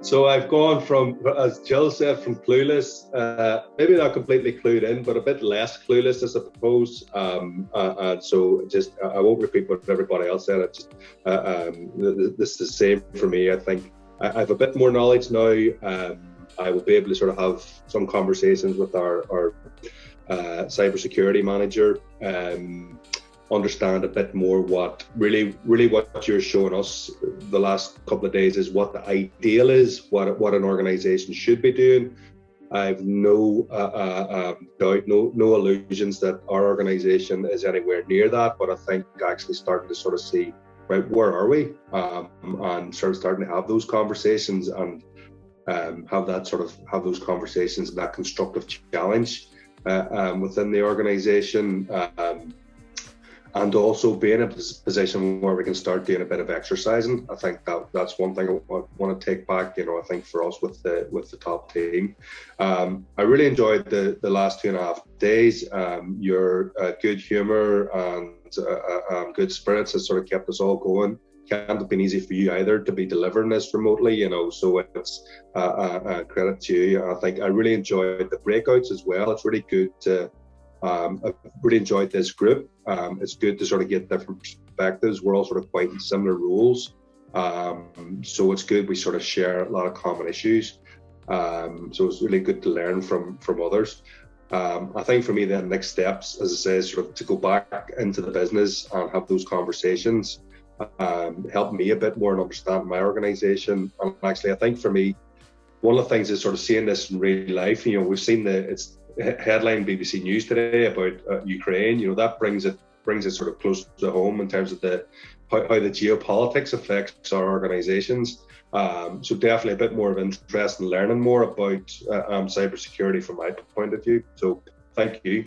So I've gone from, as Jill said, from clueless, maybe not completely clued in, but a bit less clueless, I suppose. And so just, I won't repeat what everybody else said. It's just, this is the same for me. I think I have a bit more knowledge now. I will be able to sort of have some conversations with our cybersecurity manager, understand a bit more what you're showing us the last couple of days is what the ideal is, what an organization should be doing. I've no doubt, no illusions that our organization is anywhere near that, but I think actually starting to sort of see, right, where are we, and starting to have those conversations and have those conversations and that constructive challenge within the organization. And also be in a position where we can start doing a bit of exercising. I think that's one thing I want to take back. I think for us with the top team, I really enjoyed the last 2.5 days. Your good humour and good spirits has sort of kept us all going. Can't have been easy for you either to be delivering this remotely. So it's a credit to you. I think I really enjoyed the breakouts as well. It's really good to. I've really enjoyed this group. It's good to sort of get different perspectives. We're all sort of quite in similar roles. So it's good we sort of share a lot of common issues. So it's really good to learn from others. I think for me, the next steps, as I say, is sort of to go back into the business and have those conversations, help me a bit more and understand my organization. And actually, I think for me, one of the things is sort of seeing this in real life. We've seen it's headline BBC News today about Ukraine. That brings it sort of close to home in terms of how the geopolitics affects our organizations. So definitely a bit more of interest in learning more about cybersecurity from my point of view. So thank you.